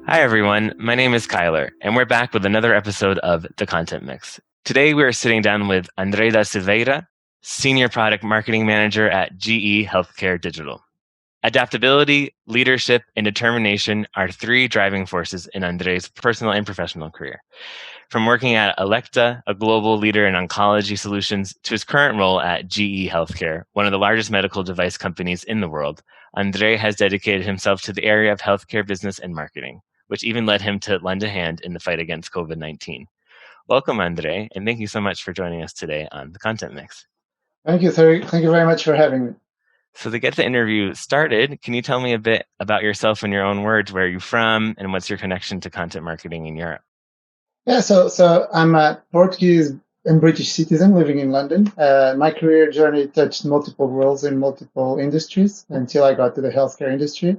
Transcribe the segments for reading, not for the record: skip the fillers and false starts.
Hi, everyone. My name is Kyler, and we're back with another episode of The Content Mix. Today, we are sitting down with André da Silveira, Senior Product Marketing Manager at GE Healthcare Digital. Adaptability, leadership, and determination are three driving forces in André's personal and professional career. From working at Electa, a global leader in oncology solutions, to his current role at GE Healthcare, one of the largest medical device companies in the world, André has dedicated himself to the area of healthcare business and marketing, which even led him to lend a hand in the fight against COVID-19. Welcome, André, and thank you so much for joining us today on The Content Mix. Thank you, sir. Thank you very much for having me. So to get the interview started, can you tell me a bit about yourself in your own words? Where are you from, and what's your connection to content marketing in Europe? Yeah, so I'm a Portuguese and British citizen living in London. My career journey touched multiple roles in multiple industries until I got to the healthcare industry.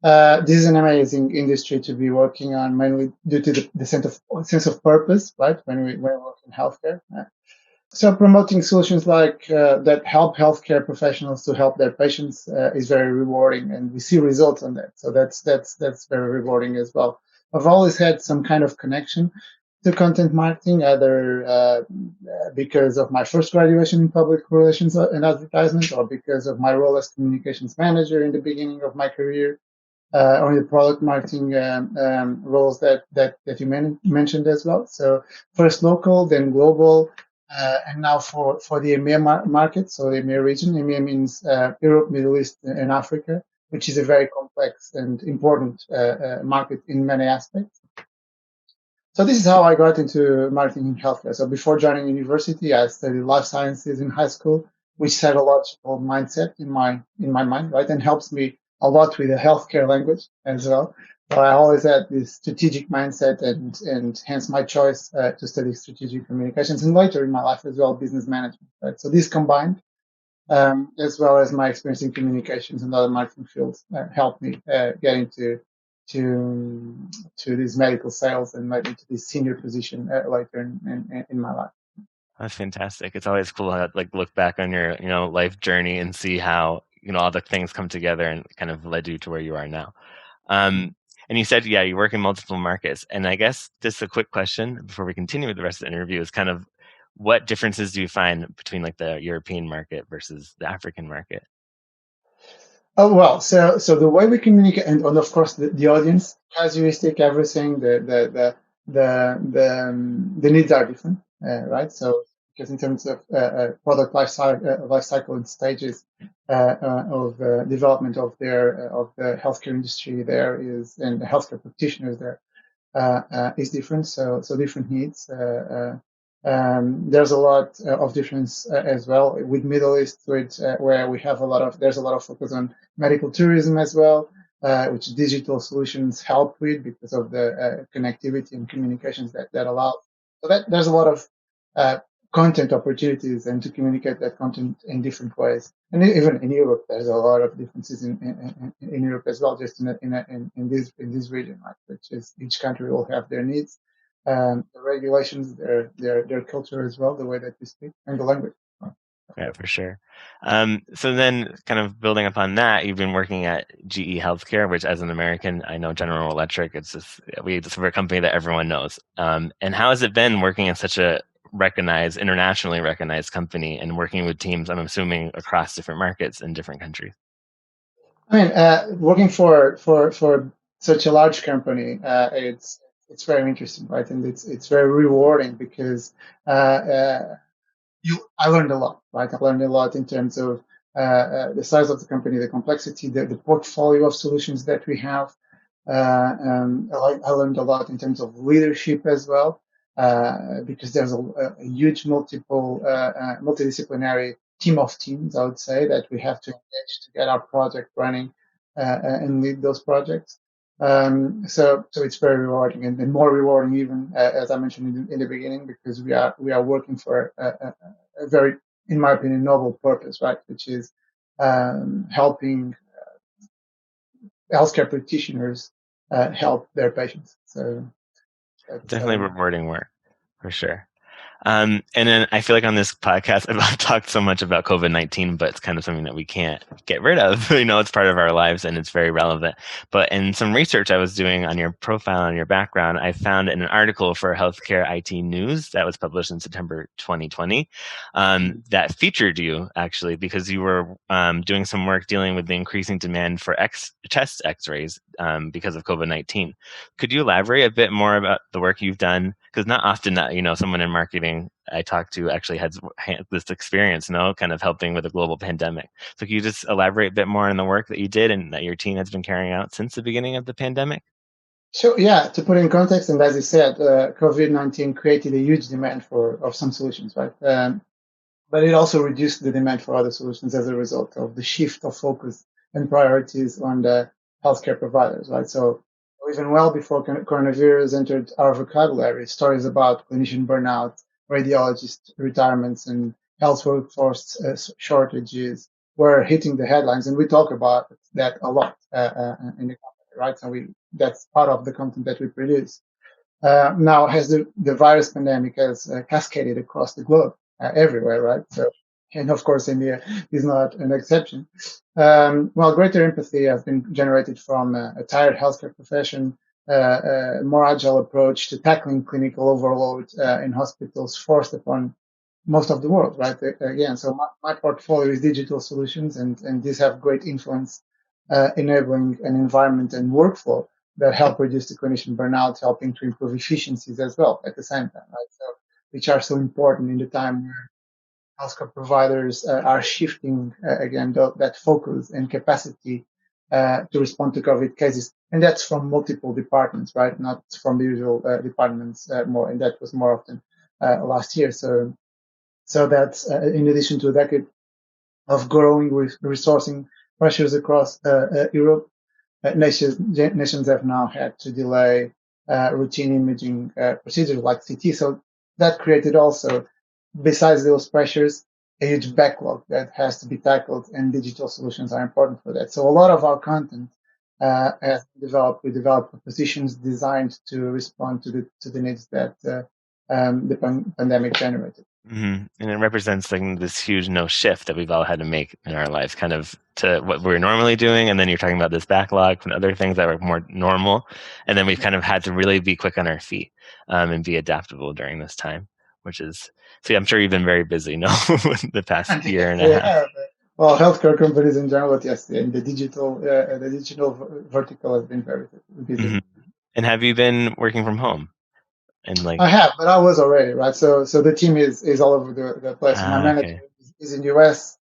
This is an amazing industry to be working on, mainly due to the sense of purpose, right? When we work in healthcare. So promoting solutions like that help healthcare professionals to help their patients is very rewarding, and we see results on that. So that's very rewarding as well. I've always had some kind of connection to content marketing, either because of my first graduation in public relations and advertisement, or because of my role as communications manager in the beginning of my career, or the product marketing roles that you mentioned as well. So first local, then global, and now for the EMEA market, so the EMEA region. EMEA means Europe, Middle East, and Africa, which is a very complex and important market in many aspects. So this is how I got into marketing in healthcare. So before joining university, I studied life sciences in high school, which set a logical mindset in my mind, right, and helps me a lot with the healthcare language as well. So I always had this strategic mindset, and hence my choice to study strategic communications, and later in my life as well, business management. Right. So this combined, as well as my experience in communications and other marketing fields, helped me get into to this medical sales and maybe to this senior position later in my life. That's fantastic. It's always cool to look back on your life journey and see how all the things come together and kind of led you to where you are now. And you said, yeah, you work in multiple markets. And I guess just a quick question before we continue with the rest of the interview is kind of what differences do you find between like the European market versus the African market? Oh well, so the way we communicate, and of course the audience, casuistic, everything, the needs are different, right? So because in terms of product life cycle and stages of development of the healthcare industry, there is, and the healthcare practitioners there is different. So different needs. There's a lot of difference as well with Middle East, where there's a lot of focus on medical tourism as well, which digital solutions help with because of the connectivity and communications that allow. So that there's a lot of content opportunities and to communicate that content in different ways. And even in Europe, there's a lot of differences in Europe as well, just in this region, right? Which is each country will have their needs, the regulations, their culture as well, the way that we speak, and the language. Yeah, for sure. So then kind of building upon that, you've been working at GE Healthcare, which as an American, I know General Electric, it's a company that everyone knows. And how has it been working in such a internationally recognized company and working with teams, I'm assuming, across different markets in different countries? I mean, working for such a large company, it's very interesting, right? And it's very rewarding because I learned a lot, right? I learned a lot in terms of the size of the company, the complexity, the portfolio of solutions that we have. I learned a lot in terms of leadership as well, because there's a huge multidisciplinary team of teams, I would say, that we have to engage to get our project running and lead those projects. So it's very rewarding, and more rewarding even, as I mentioned in the beginning, because we are working for a very, in my opinion, noble purpose, right? Which is helping healthcare practitioners help their patients. So that's Definitely rewarding work, for sure. And then I feel like on this podcast, I've talked so much about COVID-19, but it's kind of something that we can't get rid of. It's part of our lives and it's very relevant. But in some research I was doing on your profile and your background, I found in an article for Healthcare IT News that was published in September 2020 that featured you actually because you were doing some work dealing with the increasing demand for chest X-rays because of COVID-19. Could you elaborate a bit more about the work you've done? Because not often that, someone in marketing I talked to actually had this experience, kind of helping with a global pandemic. So can you just elaborate a bit more on the work that you did and that your team has been carrying out since the beginning of the pandemic? So yeah, to put it in context, and as you said, COVID-19 created a huge demand of some solutions, right? But it also reduced the demand for other solutions as a result of the shift of focus and priorities on the healthcare providers, right? So even well before coronavirus entered our vocabulary, stories about clinician burnout, radiologist retirements, and health workforce shortages were hitting the headlines, and we talk about that a lot in the company, right? So that's part of the content that we produce. Now, as the virus pandemic has cascaded across the globe, everywhere, right? So, and of course, India is not an exception. Well, greater empathy has been generated from a tired healthcare profession, a more agile approach to tackling clinical overload in hospitals forced upon most of the world, right? Again, so my portfolio is digital solutions, and these have great influence, enabling an environment and workflow that help reduce the clinician burnout, helping to improve efficiencies as well at the same time, right? So, which are so important in the time where healthcare providers are shifting again that focus and capacity to respond to COVID cases, and that's from multiple departments, right? Not from the usual departments more, and that was more often last year. So that's in addition to a decade of growing resourcing pressures across Europe. Nations have now had to delay routine imaging procedures like CT. So that created also, besides those pressures, a huge backlog that has to be tackled, and digital solutions are important for that. So a lot of our content has developed. We developed propositions designed to respond to the needs that the pandemic generated. Mm-hmm. And it represents like this huge shift that we've all had to make in our lives, kind of to what we're normally doing. And then you're talking about this backlog and other things that were more normal. And then we've kind of had to really be quick on our feet and be adaptable during this time, which is, see, I'm sure you've been very busy, the past year and a half. Yeah, well, healthcare companies in general, but yes, and the digital vertical has been very busy. Mm-hmm. And have you been working from home? And I have, but I was already, right? So the team is all over the place. My manager is in the US,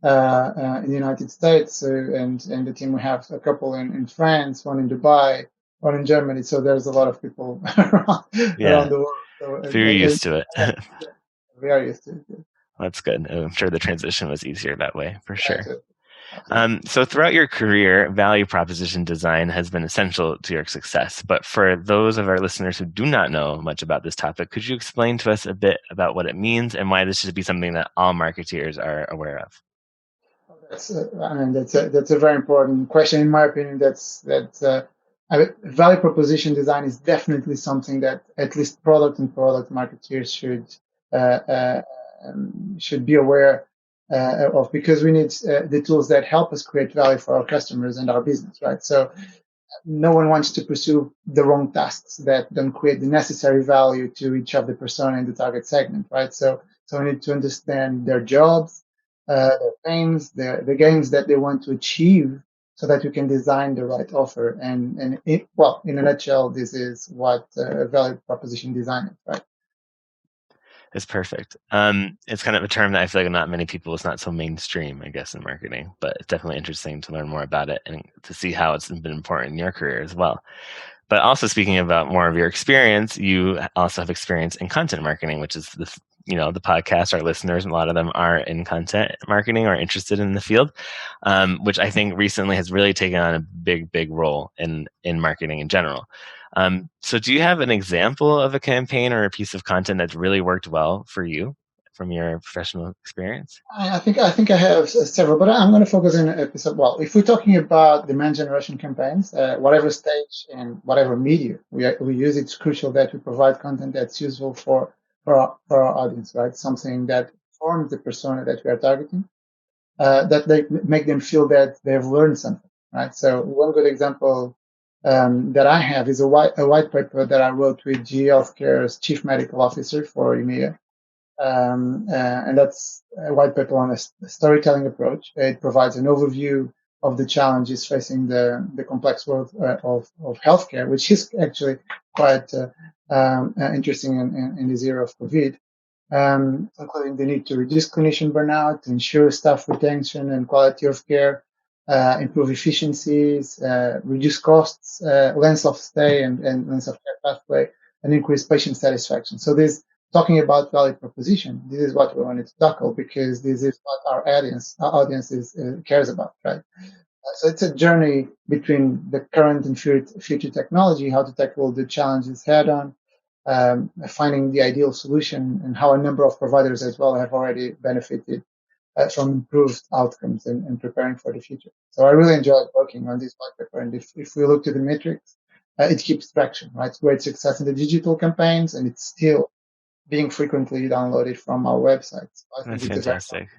in the United States, and the team, we have a couple in France, one in Dubai, one in Germany. So there's a lot of people around the world. So you're used to it. Yeah, we are used to it. Yeah. That's good. I'm sure the transition was easier that way, for sure. Absolutely. So throughout your career, value proposition design has been essential to your success. But for those of our listeners who do not know much about this topic, could you explain to us a bit about what it means and why this should be something that all marketeers are aware of? That's a very important question. In my opinion, value proposition design is definitely something that at least product marketeers should be aware of, because we need the tools that help us create value for our customers and our business, right? So no one wants to pursue the wrong tasks that don't create the necessary value to each of the persona in the target segment, right? So we need to understand their jobs, their pains, the gains that they want to achieve, so that we can design the right offer. And in a nutshell, this is what value proposition design is, right? It's perfect. It's kind of a term that I feel like not many people, it's not so mainstream, I guess, in marketing, but it's definitely interesting to learn more about it and to see how it's been important in your career as well. But also speaking about more of your experience, you also have experience in content marketing, which is the podcast. Our listeners, a lot of them are in content marketing or interested in the field, which I think recently has really taken on a big role in marketing in general. So do you have an example of a campaign or a piece of content that's really worked well for you from your professional experience? I think I have several, but I'm going to focus on an episode. Well, if we're talking about demand generation campaigns, whatever stage and whatever media we use, it's crucial that we provide content that's useful for for our audience, right? Something that forms the persona that we are targeting, that they make them feel that they've learned something, right? So one good example that I have is a white paper that I wrote with GE Healthcare's Chief Medical Officer for EMEA. And that's a white paper on a storytelling approach. It provides an overview of the challenges facing the complex world of healthcare, which is actually quite interesting in this era of COVID, including the need to reduce clinician burnout, ensure staff retention and quality of care, improve efficiencies, reduce costs, length of stay and length of care pathway, and increase patient satisfaction. So this talking about value proposition, this is what we wanted to tackle because this is what our audience cares about, right? So it's a journey between the current and future technology, how to tackle the challenges head on, finding the ideal solution, and how a number of providers as well have already benefited from improved outcomes and preparing for the future. So I really enjoyed working on this white paper. And if we look to the metrics, it keeps traction, right? It's great success in the digital campaigns, and it's still being frequently downloaded from our websites. I think That's it's a very fantastic.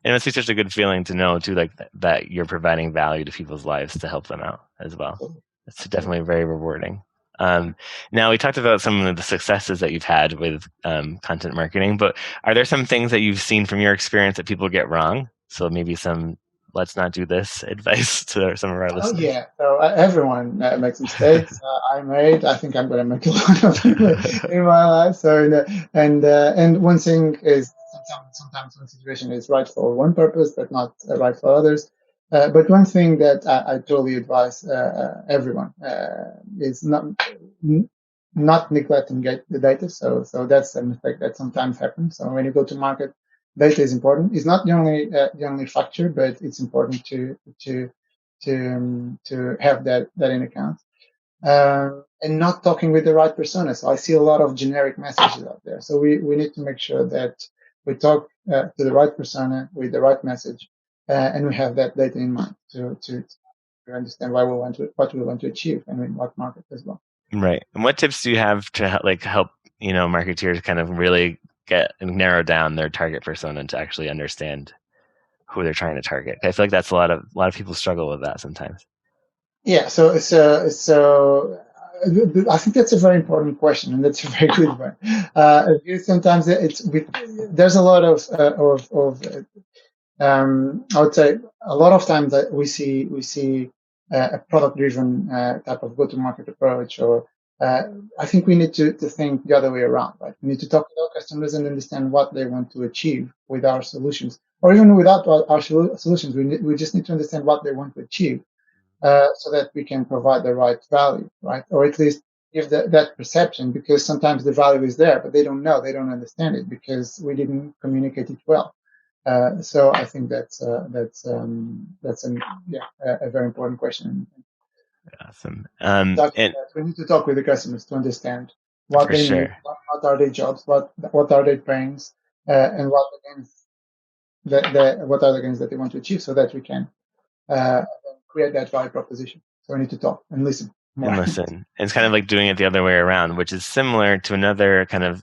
And it's such a good feeling to know too, like that you're providing value to people's lives to help them out as well. It's definitely very rewarding. Now we talked about some of the successes that you've had with content marketing, but are there some things that you've seen from your experience that people get wrong? So maybe some "let's not do this" advice to some of our listeners. yeah. So everyone makes mistakes. I think I'm going to make a lot of them in my life. So and one thing is sometimes one situation is right for one purpose, but not right for others. But one thing that I totally advise everyone is not neglecting the data. So that's a mistake that sometimes happens. So when you go to market, data is important. It's not the only factor, but it's important to have that in account. And not talking with the right persona. So I see a lot of generic messages out there. So we need to make sure that we talk to the right persona with the right message, and we have that data in mind to understand what we want to achieve and in what market as well. Right. And what tips do you have to help marketeers kind of really get and narrow down their target persona to actually understand who they're trying to target? I feel like that's a lot of people struggle with that sometimes. Yeah. So I think that's a very important question, and that's a very good one. Sometimes there's a lot of I would say a lot of times that we see a product-driven type of go-to-market approach, or I think we need to think the other way around, right? We need to talk to our customers and understand what they want to achieve with our solutions, or even without our solutions. We just need to understand what they want to achieve, so that we can provide the right value, right? Or at least give that perception, because sometimes the value is there, but they don't understand it because we didn't communicate it well. So I think that's a very important question. Awesome. We need to talk with the customers to understand what they need, what are their jobs, what are their pains, and what are the gains that they want to achieve, so that we can create that value proposition. So we need to talk and listen more. And listen. And it's kind of like doing it the other way around, which is similar to another kind of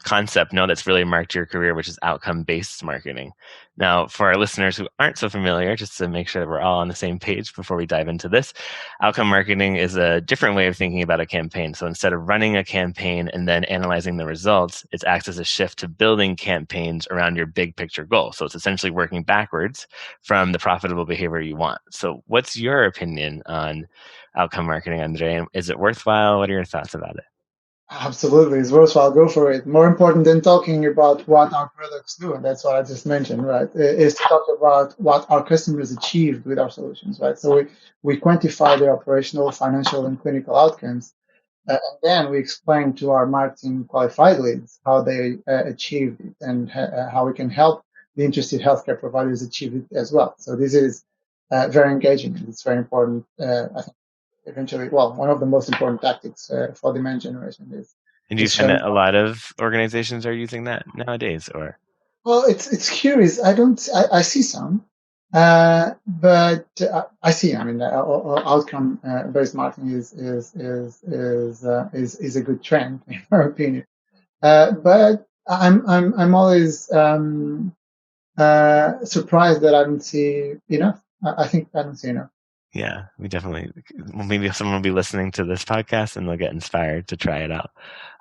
concept that's really marked your career, which is outcome-based marketing. Now, for our listeners who aren't so familiar, just to make sure that we're all on the same page before we dive into this, outcome marketing is a different way of thinking about a campaign. So instead of running a campaign and then analyzing the results, it acts as a shift to building campaigns around your big picture goal. So it's essentially working backwards from the profitable behavior you want. So what's your opinion on outcome marketing, Andre? And is it worthwhile? What are your thoughts about it? Absolutely, it's worthwhile. Go for it. More important than talking about what our products do, and that's what I just mentioned, right? Is to talk about what our customers achieved with our solutions, right? So we quantify their operational, financial, and clinical outcomes, and then we explain to our marketing qualified leads how they achieved it, and how we can help the interested healthcare providers achieve it as well. So this is very engaging, and it's very important. I think eventually, one of the most important tactics for demand generation is. And do you find that a lot of organizations are using that nowadays, or? Well, it's curious. I see some, but I see. I mean, outcome based marketing is a good trend in my opinion. But I'm always surprised that I don't see enough. I think I don't see enough. Yeah, we definitely, well, maybe someone will be listening to this podcast and they'll get inspired to try it out.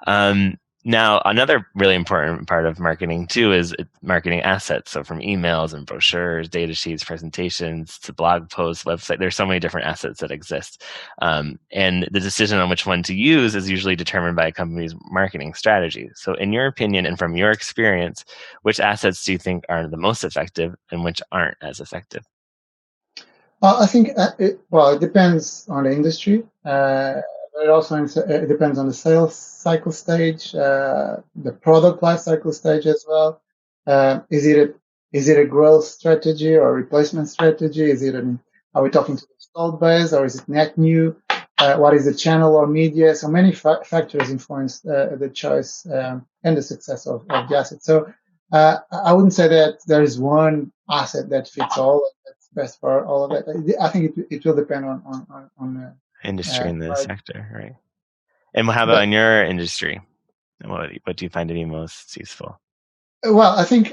Um, Now, another really important part of marketing too is marketing assets. So from emails and brochures, data sheets, presentations to blog posts, website, there's so many different assets that exist. And the decision on which one to use is usually determined by a company's marketing strategy. So in your opinion and from your experience, which assets do you think are the most effective and which aren't as effective? I think it depends on the industry. But it depends on the sales cycle stage, the product life cycle stage as well. Is it a growth strategy or replacement strategy? Are we talking to the installed base or is it net new? What is the channel or media? So many factors influence the choice and the success of the asset. So I wouldn't say that there is one asset that fits all, that's best for all of it. I think it will depend on Industry in the right. sector, right? And how about But in your industry? What do you find to be most useful? well, I think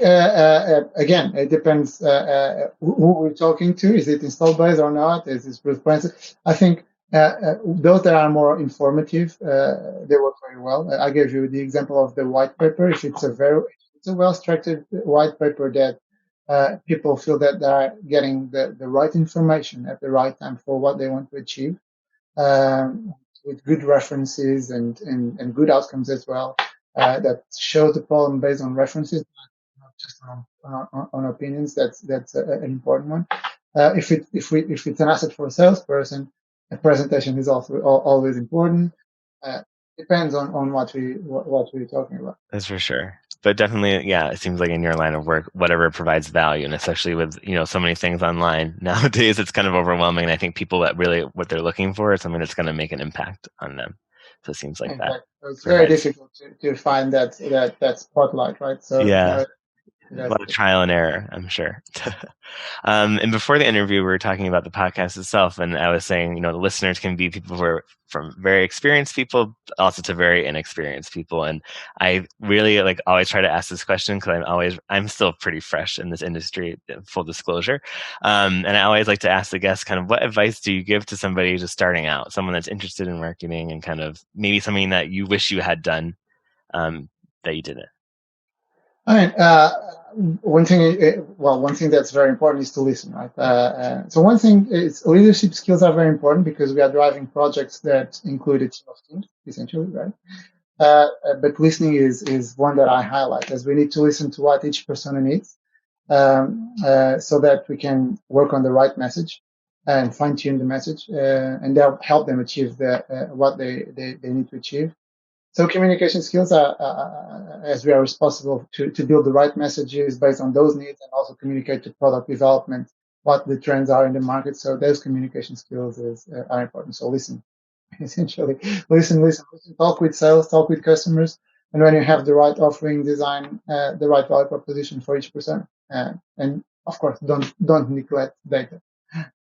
again, it depends who we're talking to. Is it installed base or not? Is it responsive? I think those that are more informative, they work very well. I gave you the example of the white paper. If it's a well-structured white paper that people feel that they are getting the right information at the right time for what they want to achieve, um, with good references and good outcomes as well, that show the problem based on references, not just on opinions. That's an important one. If it's an asset for a salesperson, a presentation is also always important. Uh, Depends on what we're talking about. That's for sure. But definitely, yeah, it seems like in your line of work, whatever provides value, and especially with so many things online nowadays, it's kind of overwhelming. And I think people that really what they're looking for is something that's going to make an impact on them. So it seems like In that fact, it's very provides, difficult to find that spotlight, right? yeah, It a has lot of to. trial and error, I'm sure. And before the interview, we were talking about the podcast itself, and I was saying, the listeners can be people who are from very experienced people, also to very inexperienced people. And I really always try to ask this question because I'm still pretty fresh in this industry, full disclosure. And I always like to ask the guests kind of what advice do you give to somebody just starting out, someone that's interested in marketing and kind of maybe something that you wish you had done that you didn't. I mean, one thing that's very important is to listen, right? So one thing is leadership skills are very important because we are driving projects that include a team of teams, essentially, right? But listening is one that I highlight, as we need to listen to what each persona needs, so that we can work on the right message and fine tune the message, and that'll help them achieve what they need to achieve. So communication skills are, as we are responsible to build the right messages based on those needs and also communicate to product development what the trends are in the market. So those communication skills are important. So listen, essentially, listen. Talk with sales, talk with customers, and when you have the right offering, design the right value proposition for each person. And of course, don't neglect data.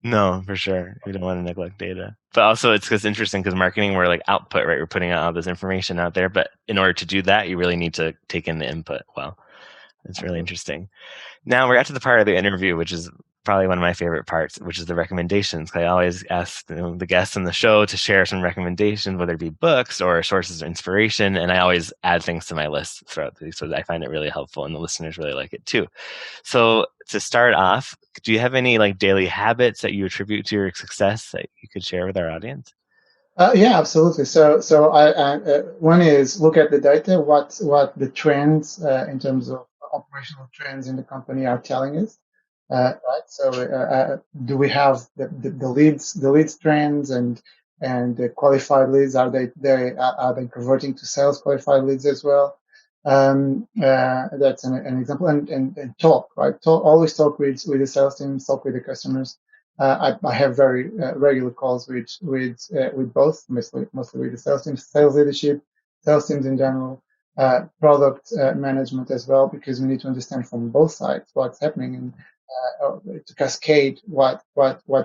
No, for sure. We don't want to neglect data. But also it's interesting because marketing, we're like output, right? We're putting out all this information out there. But in order to do that, you really need to take in the input. Well, it's really Absolutely. interesting. Now we're at to the part of the interview, which is probably one of my favorite parts, which is the recommendations. I always ask the guests on the show to share some recommendations, whether it be books or sources of inspiration. And I always add things to my list throughout these, so I find it really helpful and the listeners really like it too. So to start off, do you have any daily habits that you attribute to your success that you could share with our audience? Yeah, absolutely. One is look at the data, what the trends in terms of operational trends in the company are telling us, right? Do we have the leads trends and the qualified leads? Are they converting to sales qualified leads as well? That's an example. And talk, right? Always talk with the sales team, talk with the customers. I have very regular calls with both, mostly with the sales teams, sales leadership, sales teams in general, product management as well, because we need to understand from both sides what's happening and to cascade what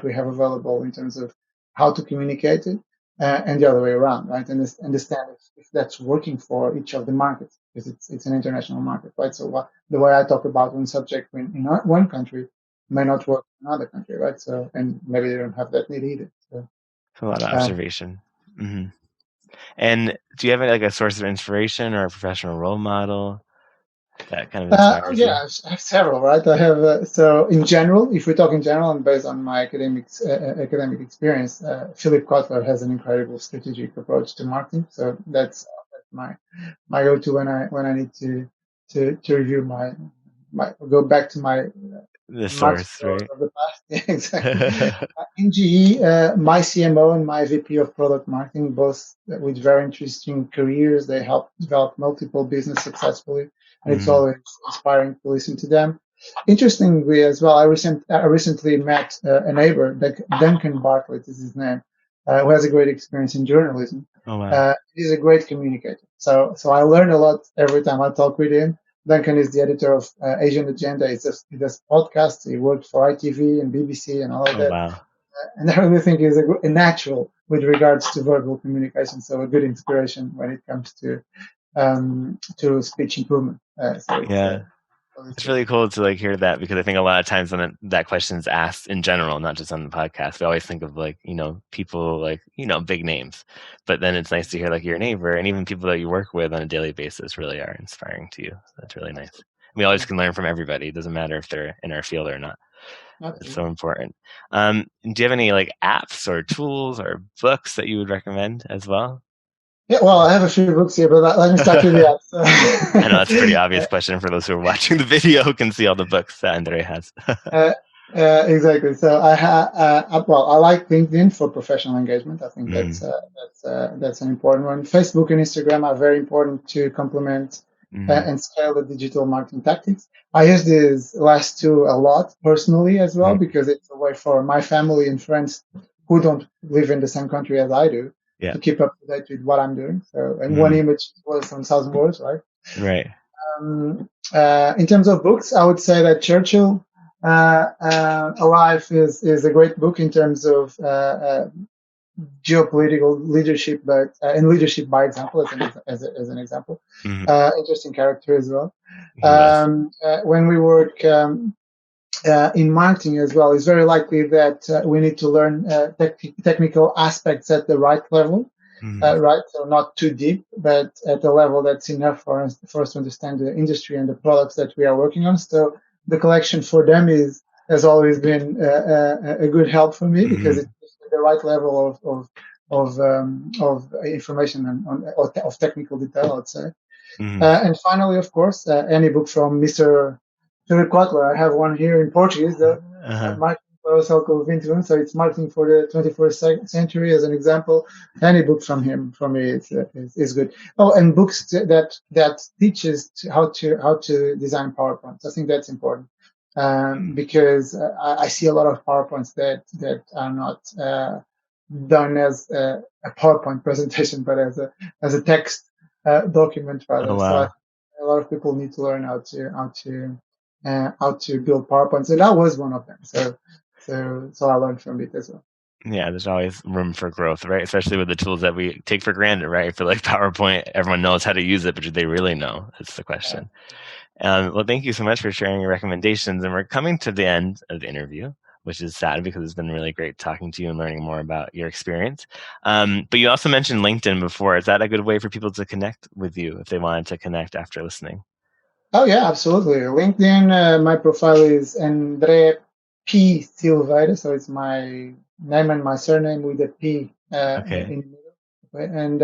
we have available in terms of how to communicate it. and the other way around, right? And understand if that's working for each of the markets, because it's an international market, right? So the way I talk about one subject in one country may not work in another country, right? So, and maybe they don't have that need either. So, It's a lot of observation. And do you have like a source of inspiration or a professional role model that kind of inspires you? I have several, right? I have so in general, if we talk in general and based on my academic experience, Philip Kotler has an incredible strategic approach to marketing. So that's my go-to when I need to review my go back to my The marketing source, roles right? of the past. Yeah, exactly. In GE, my CMO and my VP of product marketing, both with very interesting careers, they helped develop multiple business successfully, and it's always inspiring to listen to them. Interestingly, as well, I recently met a neighbor, Duncan Bartlett is his name, who has a great experience in journalism. Oh wow! He's a great communicator. So I learn a lot every time I talk with him. Duncan is the editor of Asian Agenda. He does podcasts. He worked for ITV and BBC and all of Oh that. wow! And I really think he's a natural with regards to verbal communication. So a good inspiration when it comes to speech improvement. Yeah. It's really cool to like hear that, because I think a lot of times when that question is asked in general, not just on the podcast, we always think of like, people like, big names, but then it's nice to hear like your neighbor and even people that you work with on a daily basis really are inspiring to you. So that's really nice. We always can learn from everybody. It doesn't matter if they're in our field or not. It's so important. Do you have any like apps or tools or books that you would recommend as well? Yeah, well, I have a few books here, but let me start with the apps. I know that's a pretty obvious question for those who are watching the video who can see all the books that Andre has. Exactly. So I like LinkedIn for professional engagement. I think that's an important one. Facebook and Instagram are very important to complement and scale the digital marketing tactics. I use these last two a lot personally as well, because it's a way for my family and friends who don't live in the same country as I do to keep up to date with what I'm doing. So, and one image was 1,000 words, right? Right. In terms of books, I would say that Churchill Alive is a great book in terms of geopolitical leadership, but in leadership by example, as an example. Interesting character as well. When we work in marketing as well, it's very likely that we need to learn technical aspects at the right level. Right, so not too deep, but at a level that's enough for us to understand the industry and the products that we are working on. So the collection for them has always been a good help for me, because it's the right level of information and of technical detail, I'd say. And finally, of course, any book from Mr. Philip Kotler. I have one here in Portuguese, Marketing para o século XXI, so it's marketing for the 21st century as an example. Any book from him, for me, is good. Oh, and books that teaches how to design PowerPoints. I think that's important, because I see a lot of PowerPoints that are not done as a PowerPoint presentation, but as a text document rather. Oh, wow. So a lot of people need to learn how to build PowerPoints, and I was one of them. So I learned from it as well. Yeah, there's always room for growth, right? Especially with the tools that we take for granted, right? For like PowerPoint, everyone knows how to use it, but do they really know? That's the question. Well, thank you so much for sharing your recommendations. And we're coming to the end of the interview, which is sad because it's been really great talking to you and learning more about your experience. But you also mentioned LinkedIn before. Is that a good way for people to connect with you if they wanted to connect after listening? Oh, yeah, absolutely. LinkedIn, my profile is André P. Silveira, so it's my name and my surname with a P in the middle. And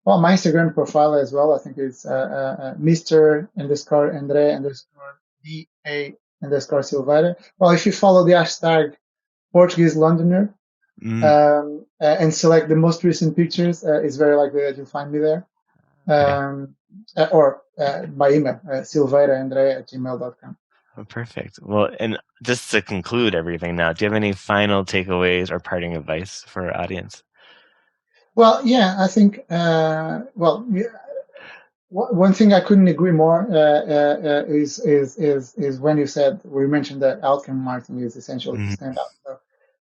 well, my Instagram profile as well, I think is Mr. _ André _ DA _ Silveira. Well, if you follow the hashtag Portuguese Londoner and select the most recent pictures, it's very likely that you'll find me there. Or by email, silveiraandre@gmail.com. Oh, perfect. Well, and just to conclude everything now, do you have any final takeaways or parting advice for our audience? Well, yeah, I think, one thing I couldn't agree more is when you said, we mentioned that outcome marketing is essential to stand out. So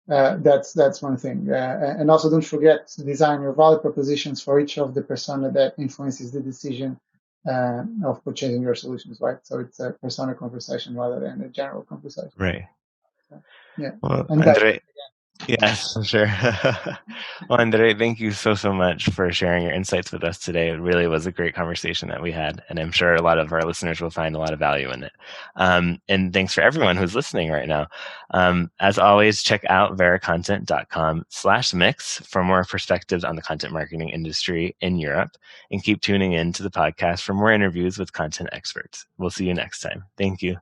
That's one thing. And also don't forget to design your value propositions for each of the persona that influences the decision of purchasing your solutions, right? So it's a persona conversation rather than a general conversation. Right. So, yeah. Well, And Andre, yes, I'm sure. Well, Andre, thank you so much for sharing your insights with us today. It really was a great conversation that we had, and I'm sure a lot of our listeners will find a lot of value in it. And thanks for everyone who's listening right now. As always, check out veracontent.com/mix for more perspectives on the content marketing industry in Europe, and keep tuning in to the podcast for more interviews with content experts. We'll see you next time. Thank you.